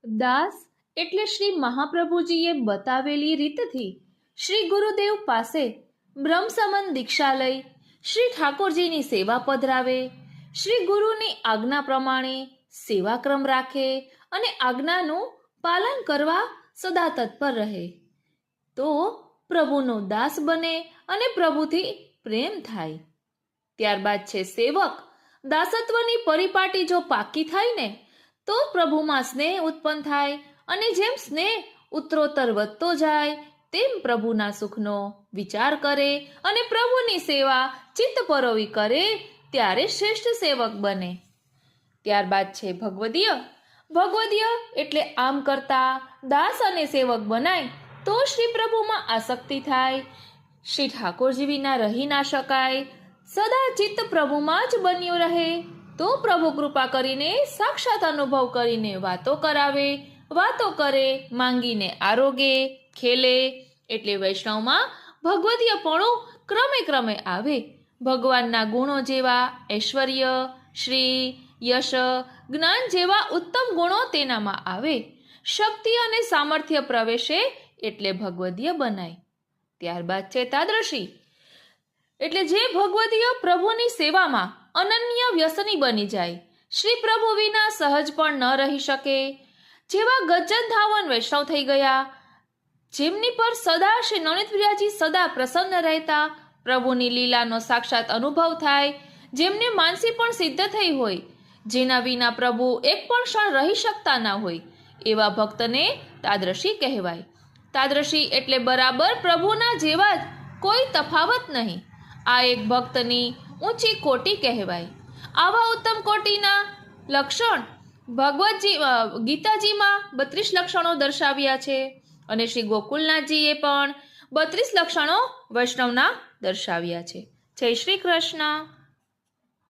દાસ એટલે શ્રી મહાપ્રભુજીએ બતાવેલી રીતથી શ્રી ગુરુદેવ પાસે બ્રહ્મસમન દીક્ષા લઈ શ્રી ઠાકોરજીની સેવા પધરાવે, શ્રી ગુરુની આજ્ઞા પ્રમાણે સેવાક્રમ રાખે અને આજ્ઞાનું પાલન કરવા સદા તત્પર રહે તો પ્રભુનો દાસ બને અને પ્રભુથી પ્રેમ થાય. ત્યારબાદ છે સેવક. દાસત્વની પરિપાટી જો પાકી થાય ને તો પ્રભુમાં સ્નેહ ઉત્પન્ન થાય અને જેમ સ્નેહ ઉત્તરોત્તર વધતો જાય તેમ પ્રભુના સુખનો વિચાર કરે અને પ્રભુની સેવા ચિત્ત પરોવી કરે ત્યારે શ્રેષ્ઠ સેવક બને. ત્યારબાદ છે ભગવદીય. ભગવદીય એટલે આમ કરતા દાસ અને સેવક બનાય તો શ્રી પ્રભુમાં આસક્તિ થાય. શ્રી ઠાકોરજી વિના રહી ના શકાય. સદા ચિત્ત પ્રભુમાં જ બન્યું રહે તો પ્રભુ કૃપા કરીને સાક્ષાત અનુભવ કરીને વાતો કરાવે, વાતો કરે, માંગીને આરોગે, ખેલે. એટલે વૈષ્ણવમાં ભગવદીયપણું ક્રમે ક્રમે આવે. ભગવાનના ગુણો જેવા ઐશ્વર્ય, શ્રી, યશ, જ્ઞાન જેવા ઉત્તમ ગુણો તેનામાં આવે. શક્તિ અને સામર્થ્ય પ્રવેશે એટલે ભગવદીય બનાય. ત્યારબાદ છે તાદ્રશી. એટલે જે ભગવદીય પ્રભુની સેવામાં અનન્ય વ્યસની બની જાય, શ્રી પ્રભુ વિના સહજ પણ ન રહી શકે. જેવા ગજ્જન ધાવન વૈષ્ણવ થઈ ગયા, જેમની પર સદા શ્રી નવનીતપ્રિયાજી સદા પ્રસન્ન રહેતા, પ્રભુની લીલાનો સાક્ષાત અનુભવ થાય, જેમને માનસી પણ સિદ્ધ થઈ હોય, જેના વિના પ્રભુ એક પણ ક્ષણ રહી શકતા ના હોય, એવા ભક્તને તાદ્રશી કહેવાય. તાદ્રશી એટલે બરાબર પ્રભુના જેવા જ, કોઈ તફાવત નહીં. આ એક ભક્તની ઊંચી કોટી કહેવાય. આવા ઉત્તમ કોટીના લક્ષણ ગીતાજીમાં 32 લક્ષણો દર્શાવ્યા છે અને શ્રી ગોકુલનાથજીએ પણ 32 લક્ષણો વૈષ્ણવના દર્શાવ્યા છે. જય શ્રી કૃષ્ણ.